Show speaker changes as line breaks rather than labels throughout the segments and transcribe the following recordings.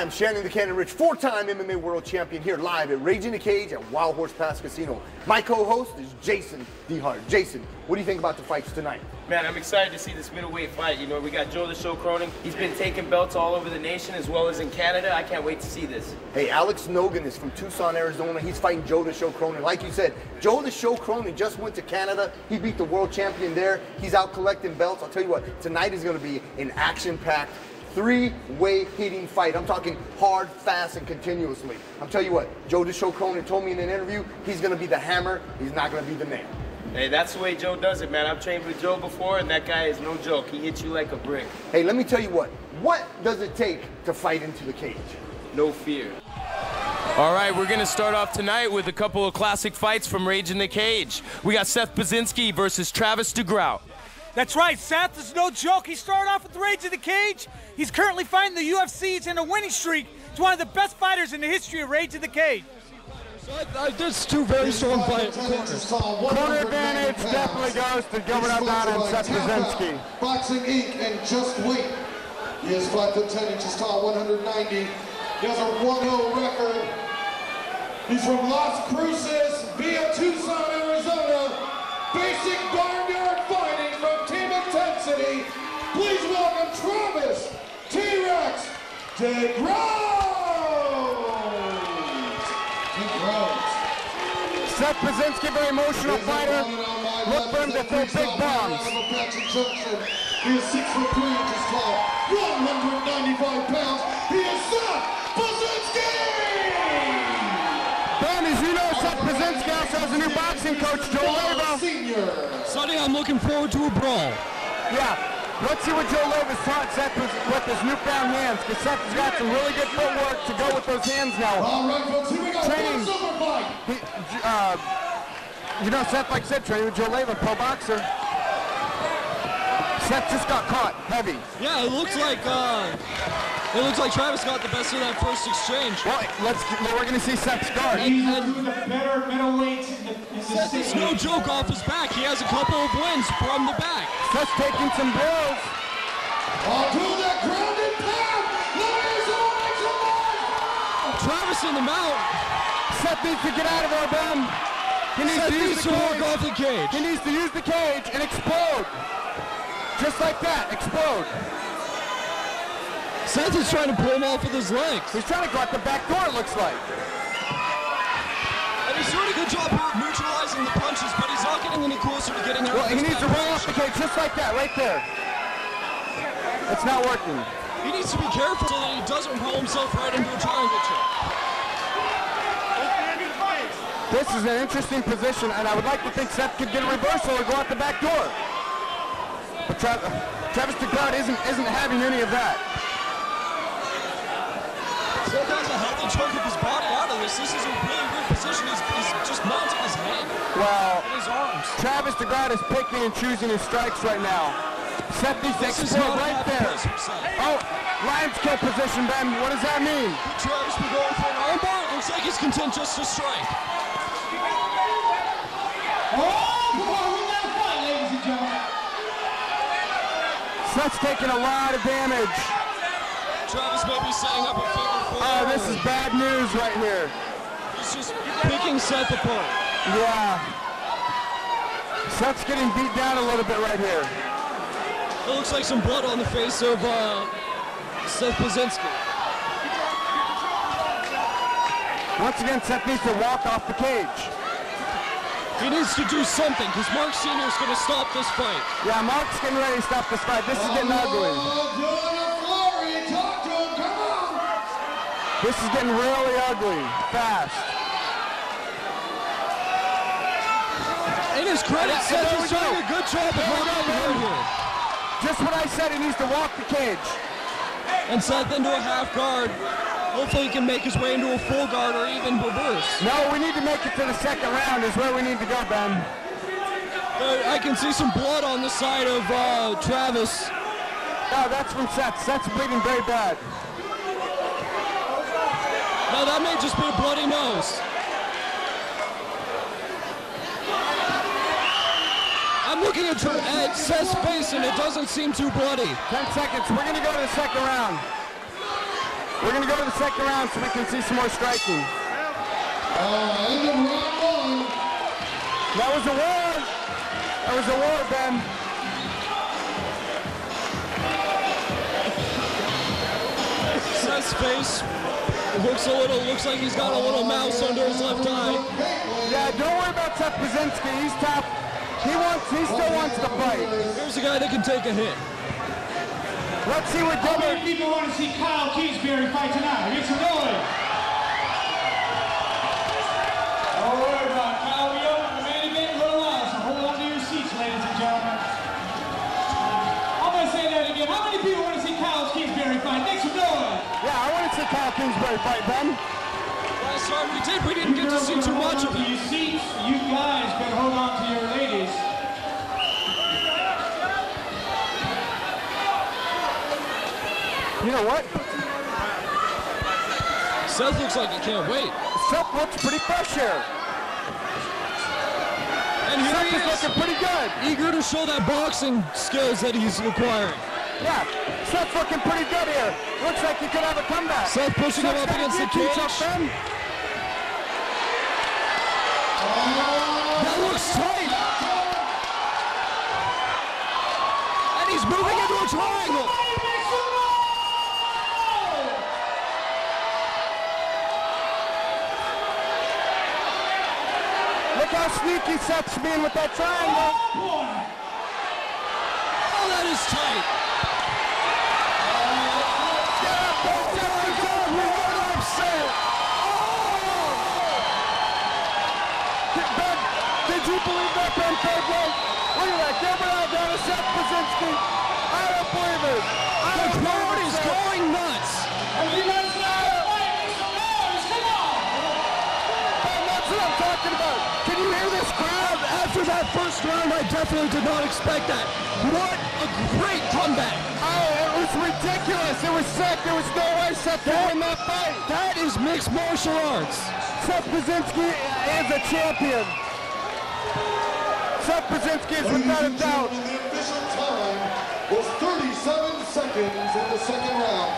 Hi, I'm Shannon the Cannon Rich, four-time MMA world champion here live at Rage in the Cage at Wild Horse Pass Casino. My co-host is Jason DeHart. Jason, what do you think about the fights tonight?
Man, I'm excited to see this middleweight fight. You know, we got Joe the Show Cronin. He's been taking belts all over the nation as well as in Canada. I can't wait to see this.
Hey, Alex Nogan is from Tucson, Arizona. He's fighting Joe the Show Cronin. Like you said, Joe the Show Cronin just went to Canada. He beat the world champion there. He's out collecting belts. I'll tell you what, tonight is going to be an action-packed three-way hitting fight. I'm talking hard, fast, and continuously. I'm telling you what, Joe the Show Cronin told me in an interview, he's going to be the hammer, he's not going to be the nail.
Hey, that's the way Joe does it, man. I've trained with Joe before, and that guy is no joke. He hits you like a brick.
Hey, let me tell you what does it take to fight into the cage?
No fear. All right, we're going to start off tonight with a couple of classic fights from Rage in the Cage. We got Seth Bazinsky versus Travis Degrout.
That's right, Seth is no joke. He started off with Rage in the Cage. He's currently fighting the UFC. He's in a winning streak. He's one of the best fighters in the history of Rage in the Cage.
There's two very strong fighters. Corner advantage definitely goes to Gilbert Aldana and Seth Bazinsky.
Boxing Inc. and Just Weight. He is 5'10" inches tall, 190. He has a 1-0 record. He's from Las Cruces via Tucson, Arizona. Basic barnyard fighting from Team Intensity. Please welcome Travis T-Rex Degrout.
Seth Bazinsky, very emotional fighter. Look for him to throw big bombs.
He is 6'3" inches tall, 195 pounds. He is Seth Bazinsky!
Ben, as you know, Seth Bazinsky also has a new boxing coach, Joe Leva.
Sonny, I'm looking forward to a brawl.
Yeah, let's see what Joe Leva's taught Seth with his newfound hands, because Seth has got some really good footwork to go with those hands now.
All right, folks, here we go.
Training.
Super fight.
You know, Seth, like I said, training with Joe Leva, pro boxer. Seth just got caught, heavy.
Yeah, it looks like Travis got the best of that first exchange.
Well, we're going to see Seth's guard.
He's doing the better middleweight in the
Seth is no joke off his back. He has a couple of wins from the back.
Seth's taking some blows.
Onto the grounded pound.
Travis in the mount.
Seth needs to get out of our bum. He needs to use the
work off the cage.
He needs to use the cage and explode. Just like that, explode.
Seth is trying to pull him off with his legs.
He's trying to go out the back door, it looks like.
And he's doing a good job here of neutralizing the punches, but he's not getting any closer to getting out.
Well, he needs to roll off the cage just like that, right there. It's not working.
He needs to be careful so that he doesn't roll himself right into a triangle choke.
This is an interesting position, and I would like to think Seth could get a reversal or go out the back door. But Travis Degrout isn't having any of that.
Seth has a healthy chunk of his body out of this. This is a really weird position. He's just mounting his head.
Well,
his arms.
Travis Degrout is picking and choosing his strikes right now. Seth needs to explode right there. Oh, Lion's kill position, Ben. What does that mean?
Travis be going for an armbar. It looks like he's content just to strike.
Oh, come on, we got a fight, ladies and gentlemen.
Seth's taking a lot of damage.
Travis may be setting up a figure four.
Oh, this is bad news right here.
He's just picking Seth apart.
Yeah. Seth's getting beat down a little bit right here.
It looks like some blood on the face of Seth Bazinsky.
Once again, Seth needs to walk off the cage.
He needs to do something, because Mark Sr. is going to stop this fight.
Yeah, Mark's getting ready to stop this fight. This is getting ugly. This is getting really ugly, fast.
In his credit, Seth is doing a good job of holding on here.
Just what I said, he needs to walk the cage.
And Seth into a half guard. Hopefully he can make his way into a full guard or even reverse.
No, we need to make it to the second round is where we need to go, Ben.
I can see some blood on the side of Travis.
No, that's from Seth. Seth's bleeding very bad.
No, that may just be a bloody nose. I'm looking at Seth's face and it doesn't seem too bloody.
10 seconds. We're going to go to the second round. We're going to go to the second round so we can see some more striking.
End of round one.
That was a war. That was a war, Ben.
Seth's face looks like he's got a little mouse under his left eye.
Yeah, don't worry about Seth Bazinsky. He's tough. He still wants to fight.
Here's a guy that can take a hit.
Let's see what
How many people want to see Kyle Kingsbury fight tonight? Make some noise. Don't worry about it. Kyle. We open the main event in a little while, so hold on to your seats, ladies and gentlemen. I'm going to say that again. How many people want to see Kyle Kingsbury fight? Make some noise.
Yeah, I want to see Kyle Kingsbury fight, Ben.
Last time we didn't get to see too much of it.
You seats, you guys better hold on to your ladies.
You know what?
Seth looks like he can't wait.
Seth looks pretty fresh here.
And here
Seth
he
is looking pretty good.
eager to show that boxing skills that he's acquiring.
Yeah, Seth's looking pretty good here. Looks like he could have a comeback.
Seth pushing him up against the cage. That looks tight. And he's moving into a triangle.
Look how sneaky Seth's being with that triangle.
Oh, that is tight.
Did you believe that, Ben Fedway? Look at that, give it out down to Seth Bazinsky. I don't believe it.
The crowd is going nuts.
You guys know, make some noise. Come on.
Ben, that's what I'm talking about. Can you hear this crowd?
After that first round, I definitely did not expect that. What a great comeback.
Oh, it was ridiculous. It was sick. There was no way Seth could win that fight.
That is mixed martial arts.
Seth Bazinsky is a champion. Seth Bazinsky is without a doubt.
The official time was 37 seconds in the second round.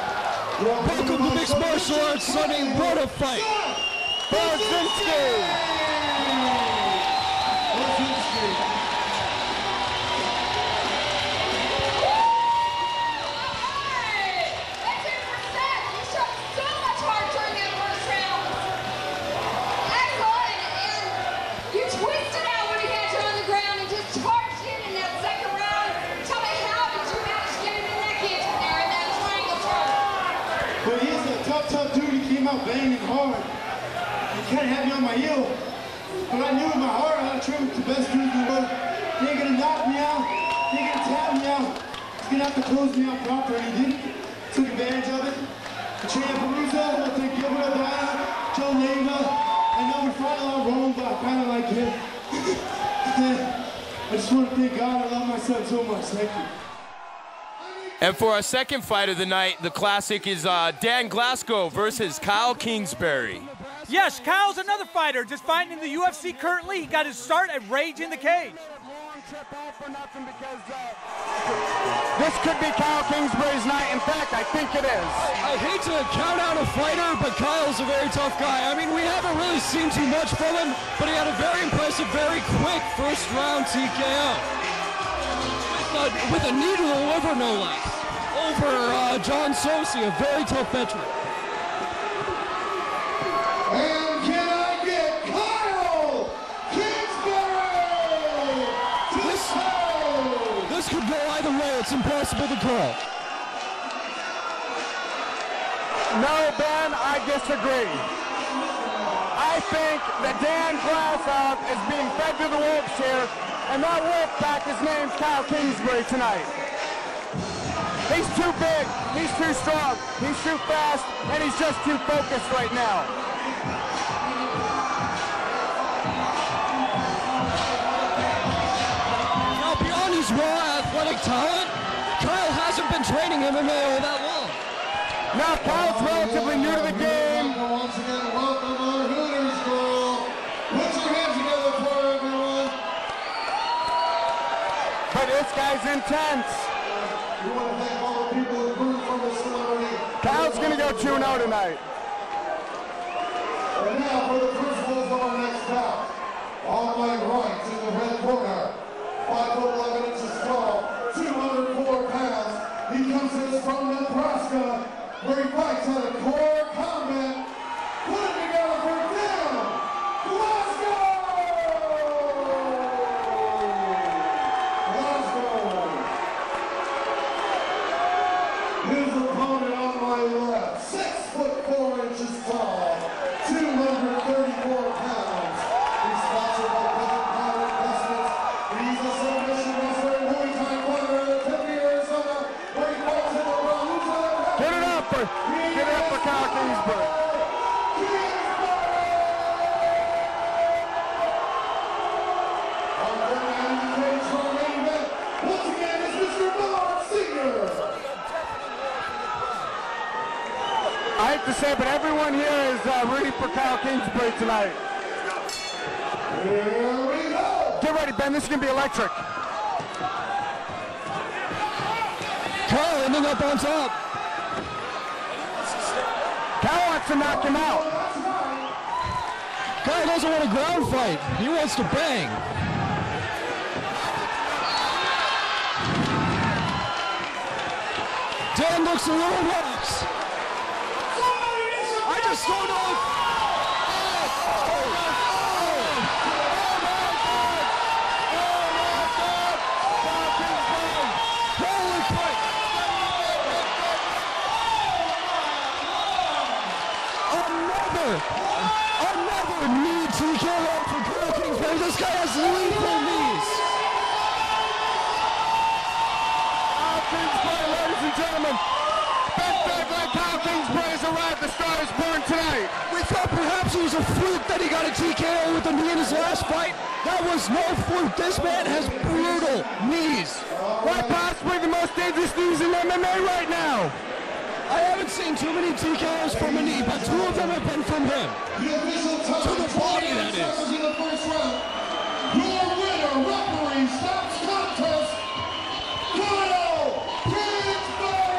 Welcome to Mixed Martial Arts Sunday. What a fight.
Bazinsky.
Tough dude, he came out banging hard. He kind of had me on my heel. But I knew in my heart I had to train with the best dude in the world. He ain't gonna knock me out. He ain't gonna tap me out. He's gonna have to close me out proper, and he didn't. Took advantage of it. The champ Russo, I think Gilbert O'Donnell, Joe Leva. I know we fought a lot wrong, but I kind of like him. I just want to thank God. I love my son so much. Thank you.
And for our second fight of the night, the classic is Dan Glasow versus Kyle Kingsbury.
Yes, Kyle's another fighter, just fighting in the UFC currently. He got his start at Rage in the Cage.
This could be Kyle Kingsbury's night. In fact, I think it is.
I hate to count out a fighter, but Kyle's a very tough guy. I mean, we haven't really seen too much from him, but he had a very impressive, very quick first round TKO. With a knee to the liver, no less, over John Sosi, a very tough veteran.
And can I get Kyle Kingsbury?
This could go either way. It's impossible to call.
No, Ben, I disagree. I think that Dan Glasow is being fed to the wolves here, and that wolf pack, his name's Kyle Kingsbury tonight. He's too big, he's too strong, he's too fast, and he's just too focused right now.
Now, beyond his raw athletic talent, Kyle hasn't been training MMA all that long.
Now, Kyle's relatively new to the game.
Once again, welcome our Hooters girl. Put your hands together for her, everyone.
But this guy's intense.
We want to thank all the people who root for this celebrity.
Kyle's gonna go 2-0 tonight.
And now for the crucibles of our next bout. On my right in the red corner, 5'11" inches tall, 204 pounds. He comes to us from Nebraska, where he fights out of core combat. Put it together for Dan Glasow! His opponent on my left, 6'4" tall, 234 pounds. He's sponsored by Present Power Investments. He's a submission wrestler in Muay Thai fighter in Tempe, Arizona, where he fights in the Ralusa.
Give it up for Kyle Kingsbury.
Our man in the cage for our main event, once again, is Mr. Nolan Sr.
I hate to say, but everyone here is rooting for Kyle Kingsbury tonight.
Here we go!
Get ready, Ben. This is going to be electric.
Kyle ending up on top.
Kyle wants to knock him out.
Kyle doesn't want a ground fight. He wants to bang. Dan looks a little relaxed. I just don't know if... Holy crap! Another knee TKO for Kyle Kingsbury. This guy has lethal knees.
Kingsbury, ladies and gentlemen. Ben Fairbairn, Kyle Kingsbury has arrived. The star is born tonight.
We thought perhaps it was a fluke that he got a TKO with the knee in his last fight. That was no fluke. This man has brutal knees.
Quite possibly the most dangerous knees in MMA right now.
I haven't seen too many TKOs from a knee, but 2 of them have been from him.
The official time,
To the body, that is.
in the first round. Your winner, referee, stops contest, Kyle Kingsbury!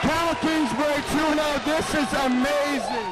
Kyle Kingsbury 2-0. This is amazing.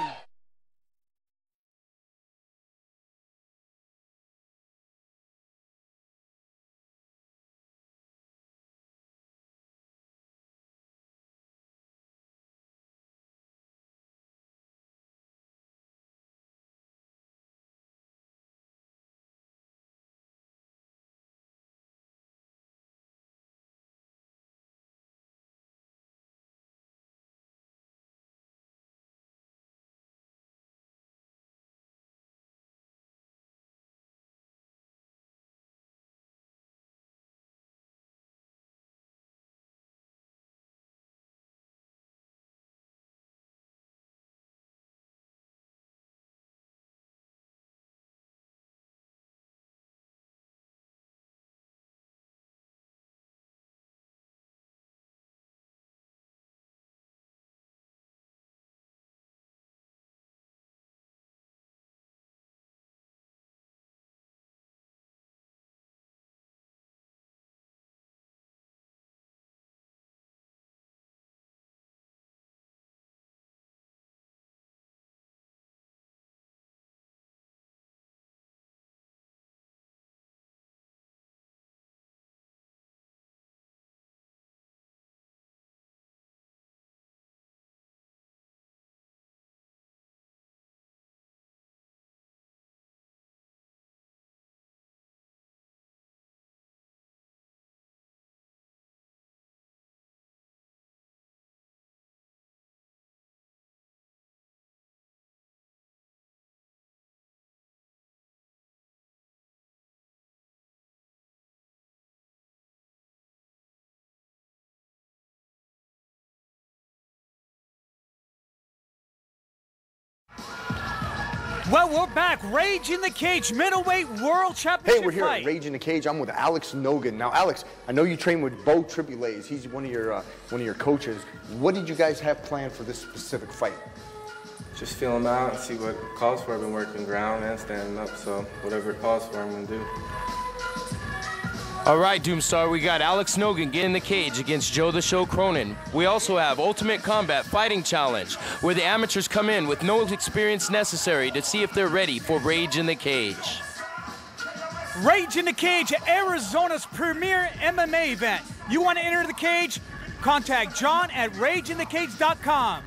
Well, we're back. Rage in the Cage, middleweight world championship
Hey, we're here
fight.
at Rage in the Cage. I'm with Alex Nogan. Now, Alex, I know you train with Bo Triple A's. He's one of your coaches. What did you guys have planned for this specific fight?
Just feel him out and see what it calls for. I've been working ground and standing up, so whatever it calls for, I'm gonna do.
All right, Doomstar, we got Alex Nogan getting in the cage against Joe the Show Cronin. We also have Ultimate Combat Fighting Challenge, where the amateurs come in with no experience necessary to see if they're ready for Rage in the Cage.
Rage in the Cage, Arizona's premier MMA event. You want to enter the cage? Contact John at rageinthecage.com.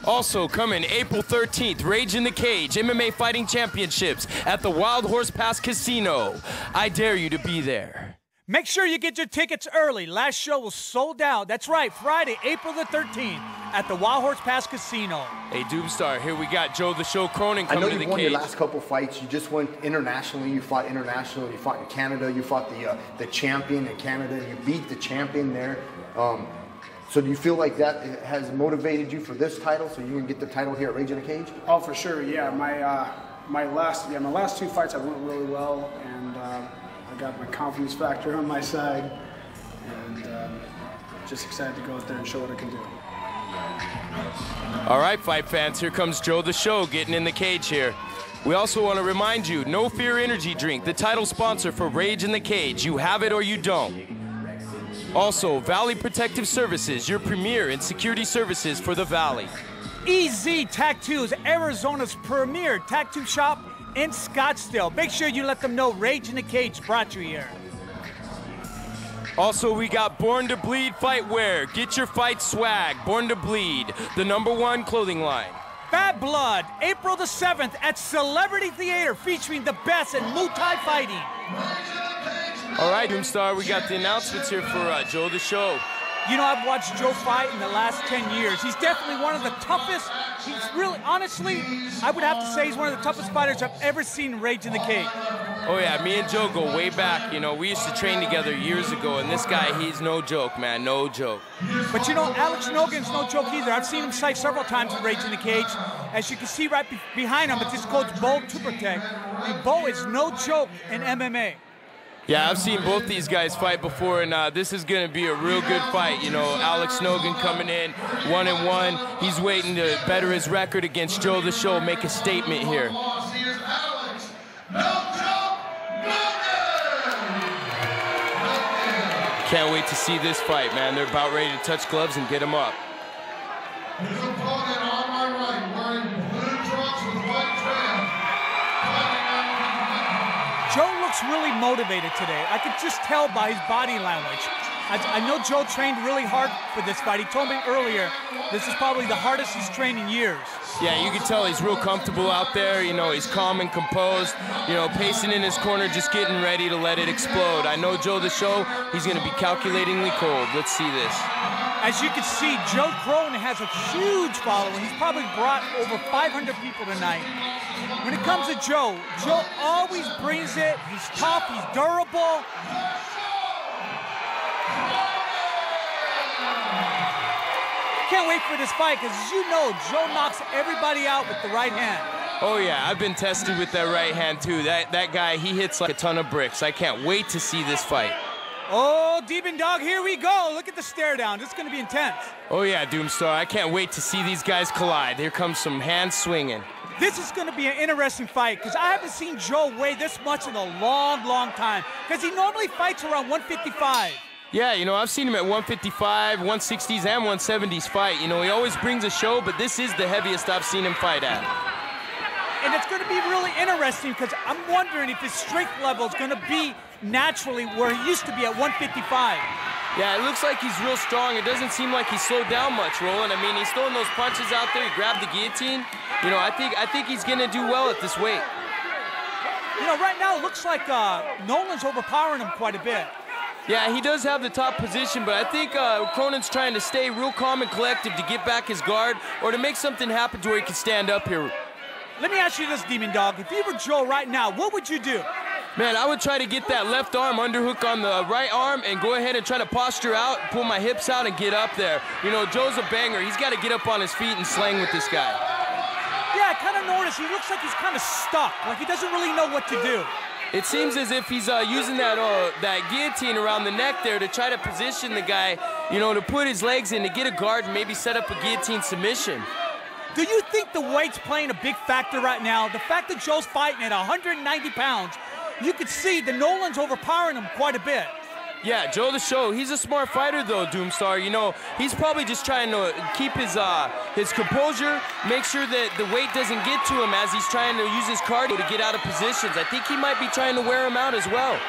Also coming April 13th, Rage in the Cage MMA Fighting Championships at the Wild Horse Pass Casino. I dare you to be there.
Make sure you get your tickets early. Last show was sold out. That's right, Friday, April the 13th at the Wild Horse Pass Casino.
Hey, Doomstar, here we got Joe the Show Cronin coming to the cage.
I know you won your last couple fights. You just went internationally. You fought internationally. You fought in Canada. You fought the champion in Canada. You beat the champion there. So do you feel like that has motivated you for this title, so you can get the title here at Rage in the Cage?
Oh, for sure. Yeah, my last two fights I went really well, and I got my confidence factor on my side, and just excited to go out there and show what I can do.
All right, fight fans, here comes Joe the Show getting in the cage here. We also want to remind you, No Fear Energy Drink, the title sponsor for Rage in the Cage. You have it or you don't. Also, Valley Protective Services, your premier in security services for the Valley.
EZ Tattoos, Arizona's premier tattoo shop in Scottsdale. Make sure you let them know Rage in the Cage brought you here.
Also, we got Born to Bleed Fightwear. Get your fight swag. Born to Bleed, the #1 clothing line.
Bad Blood, April the 7th at Celebrity Theater, featuring the best in Muay Thai fighting.
All right, Doomstar, we got the announcements here for Joe the Show.
You know, I've watched Joe fight in the last 10 years. He's definitely one of the toughest. He's really, honestly, I would have to say he's one of the toughest fighters I've ever seen Rage in the Cage.
Oh yeah, me and Joe go way back. You know, we used to train together years ago, and this guy, he's no joke, man, no joke.
But you know, Alex Nogan's no joke either. I've seen him fight several times in Rage in the Cage. As you can see right behind him, it's his coach, Bo Tubertek. And Bo is no joke in MMA.
Yeah, I've seen both these guys fight before, and this is going to be a real good fight. You know, Alex Nogan coming in 1-1. He's waiting to better his record against Joe the Show, make a statement here. Can't wait to see this fight, man. They're about ready to touch gloves and get him up.
His opponent on my right, wearing blue trunks with white trim.
Joe looks really motivated today. I could just tell by his body language. I know Joe trained really hard for this fight. He told me earlier this is probably the hardest he's trained in years.
Yeah, you can tell he's real comfortable out there. You know, he's calm and composed. You know, pacing in his corner, just getting ready to let it explode. I know Joe the Show, he's going to be calculatingly cold. Let's see this.
As you can see, Joe Cronin has a huge following. He's probably brought over 500 people tonight. When it comes to Joe, Joe always brings it. He's tough, he's durable. Can't wait for this fight, because as you know, Joe knocks everybody out with the right hand.
Oh yeah, I've been tested with that right hand too. That guy, he hits like a ton of bricks. I can't wait to see this fight.
Oh, Demon Dog, here we go. Look at the stare down. This is going to be intense.
Oh yeah, Doomstar, I can't wait to see these guys collide. Here comes some hands swinging.
This is going to be an interesting fight, because I haven't seen Joe weigh this much in a long, long time, because he normally fights around 155.
Yeah, you know, I've seen him at 155, 160s, and 170s fight. You know, he always brings a show, but this is the heaviest I've seen him fight at.
And it's going to be really interesting, because I'm wondering if his strength level is going to be naturally where he used to be at 155.
Yeah, it looks like he's real strong. It doesn't seem like he's slowed down much, Roland. I mean, he's throwing those punches out there. He grabbed the guillotine. You know, I think he's going to do well at this weight.
You know, right now it looks like Nolan's overpowering him quite a bit.
Yeah, he does have the top position, but I think Cronin's trying to stay real calm and collective to get back his guard or to make something happen to where he can stand up here.
Let me ask you this, Demon Dog. If you were Joe right now, what would you do?
Man, I would try to get that left arm underhook on the right arm and go ahead and try to posture out, pull my hips out, and get up there. You know, Joe's a banger. He's got to get up on his feet and slang with this guy.
Yeah, I kind of noticed he looks like he's kind of stuck, like he doesn't really know what to do.
It seems as if he's using that guillotine around the neck there to try to position the guy, you know, to put his legs in, to get a guard and maybe set up a guillotine submission.
Do you think the weight's playing a big factor right now? The fact that Joe's fighting at 190 pounds, you could see the Nolan's overpowering him quite a bit.
Yeah, Joe the Show, he's a smart fighter though, Doomstar. You know, he's probably just trying to keep his composure, make sure that the weight doesn't get to him as he's trying to use his cardio to get out of positions. I think he might be trying to wear him out as well.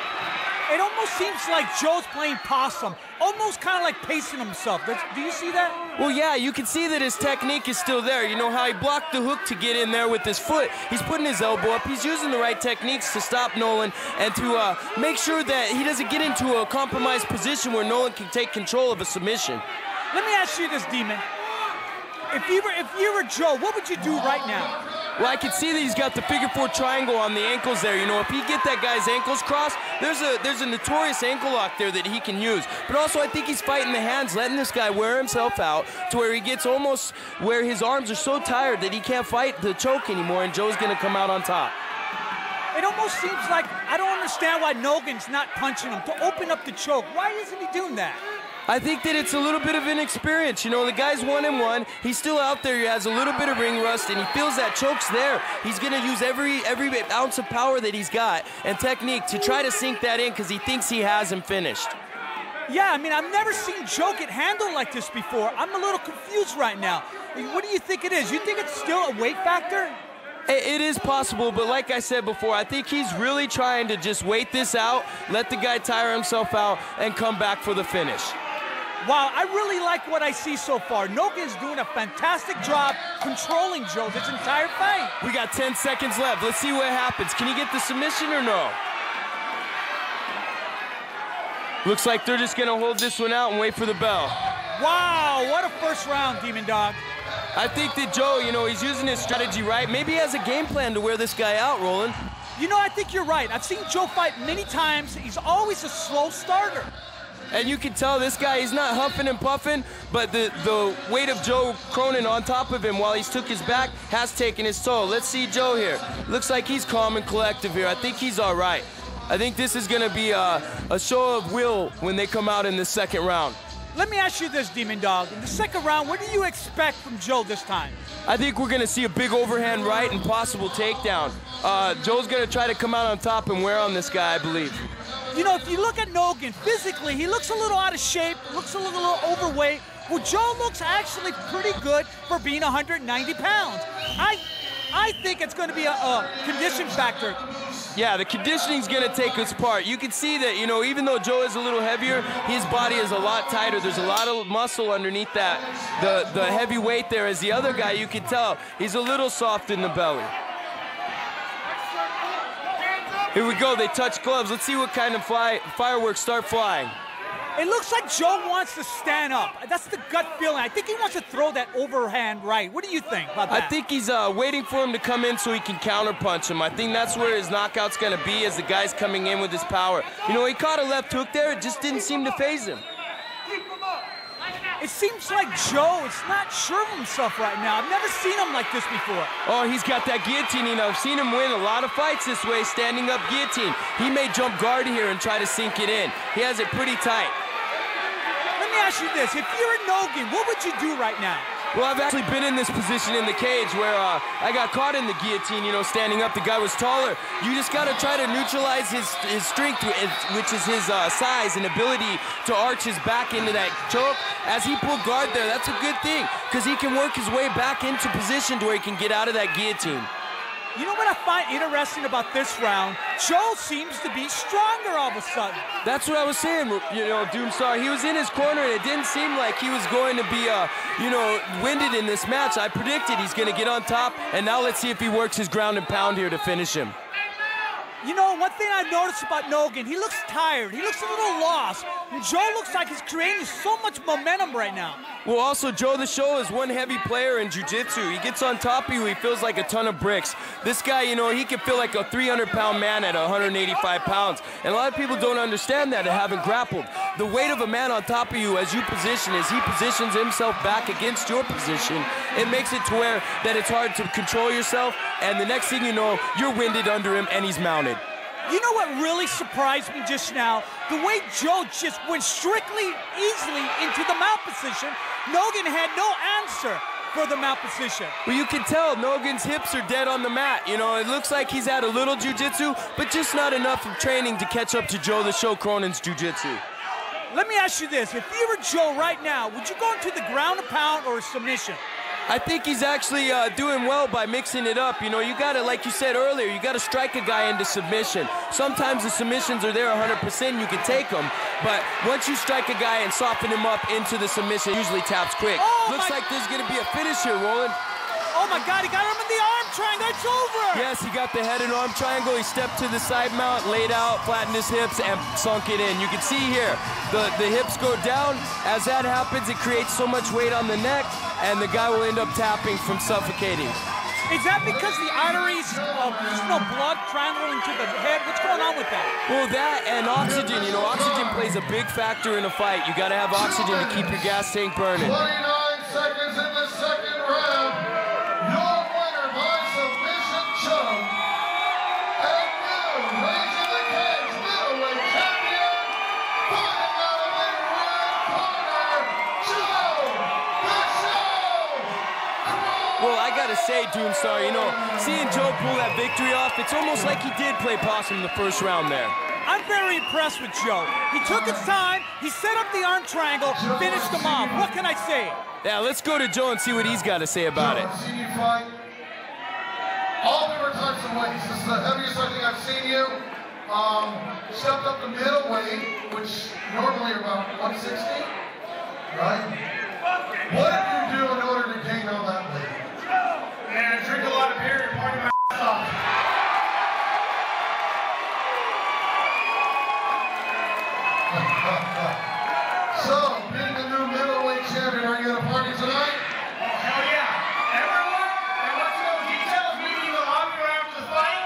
It almost seems like Joe's playing possum, almost kind of like pacing himself. Do you see that?
Well, yeah, you can see that his technique is still there. You know how he blocked the hook to get in there with his foot. He's putting his elbow up. He's using the right techniques to stop Nolan and to make sure that he doesn't get into a compromised position where Nolan can take control of a submission.
Let me ask you this, Demon. If you were Joe, what would you do right now?
Well, I can see that he's got the figure-4 triangle on the ankles there. You know, if he get that guy's ankles crossed, there's a notorious ankle lock there that he can use. But also, I think he's fighting the hands, letting this guy wear himself out to where he gets almost where his arms are so tired that he can't fight the choke anymore, and Joe's going to come out on top.
It almost seems like I don't understand why Nogan's not punching him to open up the choke. Why isn't he doing that?
I think that it's a little bit of inexperience. You know, the guy's 1-1. He's still out there. He has a little bit of ring rust, and he feels that choke's there. He's going to use every ounce of power that he's got and technique to try to sink that in because he thinks he has him finished.
Yeah, I mean, I've never seen Joe get handled like this before. I'm a little confused right now. What do you think it is? You think it's still a weight factor?
It is possible, but like I said before, I think he's really trying to just wait this out, let the guy tire himself out, and come back for the finish.
Wow, I really like what I see so far. Nogan's doing a fantastic job controlling Joe this entire fight.
We got 10 seconds left. Let's see what happens. Can he get the submission or no? Looks like they're just going to hold this one out and wait for the bell.
Wow, what a first round, Demon Dog.
I think that Joe, you know, he's using his strategy right. Maybe he has a game plan to wear this guy out, Roland.
You know, I think you're right. I've seen Joe fight many times. He's always a slow starter.
And you can tell this guy, he's not huffing and puffing, but the weight of Joe Cronin on top of him while he's took his back has taken his toll. Let's see Joe here. Looks like he's calm and collective here. I think he's all right. I think this is going to be a show of will when they come out in the second round.
Let me ask you this, Demon Dog. In the second round, what do you expect from Joe this time?
I think we're going to see a big overhand right and possible takedown. Joe's going to try to come out on top and wear on this guy, I believe.
You know, if you look at Nogan, physically, he looks a little out of shape, looks a little overweight. Well, Joe looks actually pretty good for being 190 pounds. I think it's going to be a condition factor.
Yeah, the conditioning's going to take its part. You can see that, you know, even though Joe is a little heavier, his body is a lot tighter. There's a lot of muscle underneath that, the heavy weight there. As the other guy, you can tell, he's a little soft in the belly. Here we go, they touch gloves. Let's see what kind of fireworks start flying.
It looks like Joe wants to stand up. That's the gut feeling. I think he wants to throw that overhand right. What do you think about that?
I think he's waiting for him to come in so he can counterpunch him. I think that's where his knockout's going to be as the guy's coming in with his power. You know, he caught a left hook there. It just didn't seem to faze him.
It seems like Joe is not sure of himself right now. I've never seen him like this before.
Oh, he's got that guillotine. You know, I've seen him win a lot of fights this way, standing up guillotine. He may jump guard here and try to sink it in. He has it pretty tight.
Let me ask you this. If you're Nogan, what would you do right now?
Well, I've actually been in this position in the cage where I got caught in the guillotine, you know, standing up. The guy was taller. You just got to try to neutralize his strength, which is his size and ability to arch his back into that choke. As he pulled guard there, that's a good thing because he can work his way back into position to where he can get out of that guillotine.
You know what I find interesting about this round? Joe seems to be stronger all of a sudden.
That's what I was saying, you know, Doomstar. He was in his corner, and it didn't seem like he was going to be, you know, winded in this match. I predicted he's going to get on top, and now let's see if he works his ground and pound here to finish him.
You know, one thing I've noticed about Nogan, he looks tired. He looks a little lost. And Joe looks like he's creating so much momentum right now.
Well, also, Joe the Show is one heavy player in jiu-jitsu. He gets on top of you, he feels like a ton of bricks. This guy, you know, he can feel like a 300-pound man at 185 pounds. And a lot of people don't understand that and haven't grappled. The weight of a man on top of you as you position, as he positions himself back against your position, it makes it to where that it's hard to control yourself, and the next thing you know, you're winded under him and he's mounted.
You know what really surprised me just now? The way Joe just went strictly, easily into the mount position. Nogan had no answer for the mount position.
Well, you can tell Nogan's hips are dead on the mat. You know, it looks like he's had a little jiu-jitsu, but just not enough of training to catch up to Joe the Show Cronin's jiu-jitsu.
Let me ask you this. If you were Joe right now, would you go into the ground and pound or submission?
I think he's actually doing well by mixing it up. You know, you gotta, like you said earlier, you gotta strike a guy into submission. Sometimes the submissions are there 100%, you can take them, but once you strike a guy and soften him up into the submission, it usually taps quick. Looks like there's gonna be a finish here, Roland.
Oh my God, he got him in the arm triangle, it's over!
Yes, he got the head and arm triangle, he stepped to the side mount, laid out, flattened his hips, and sunk it in. You can see here, the hips go down. As that happens, it creates so much weight on the neck, and the guy will end up tapping from suffocating.
Is that because the arteries, there's no blood traveling to the head? What's going on with that?
Well, that and oxygen. You know, oxygen plays a big factor in a fight. You got to have oxygen to keep your gas tank burning.
29 seconds in the second round. Your winner by submission choke. And new Rage in the Cage middleweight champion, fighting out of the red corner, Joe the Show Cronin.
Well, I got to say, Doomstar, you know, seeing Joe pull that victory off, it's almost like he did play possum in the first round there.
I'm very impressed with Joe. He took his time, he set up the arm triangle, finished him off. What can I say?
Yeah, let's go to Joe and see what he's got to say about it.
I've seen you fight all different types of weights. This is the heaviest I think I've seen you. Stepped up to middleweight, which normally are about 160, right? What did you do in order to gain all that weight?
Man, I drink a lot of beer and party my ass off.
So, being the new middleweight champion, are you going to party tonight?
Oh, hell yeah. Everyone that wants to know details, meet me in the lobby right after the fight.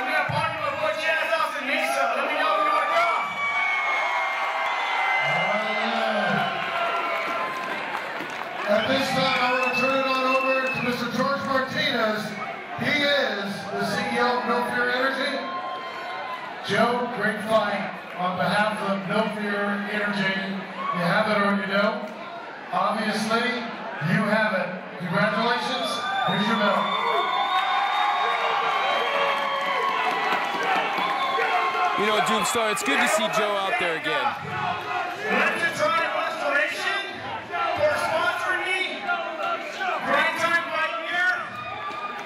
We got a party with my boy Jazz House in Mesa. Let me know if you want to come.
At this time, I want to turn it on over to Mr. George Martinez. He is the CEO of No Fear Energy.
Joe, great fight. On behalf of No Fear Energy, you have it or you don't. Obviously, you have it. Congratulations. Here's your medal.
You know, Doomstar, it's good to see Joe out there again.
Electronic Restoration for sponsoring me. Great time fighting here.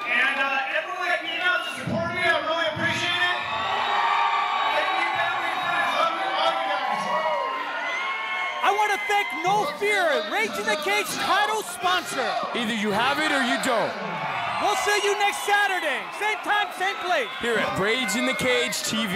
And everyone that came out to support me, I really appreciate it.
I want to thank No Fear, Rage in the Cage title sponsor.
Either you have it or you don't.
We'll see you next Saturday. Same time, same place.
Here at Rage in the Cage TV.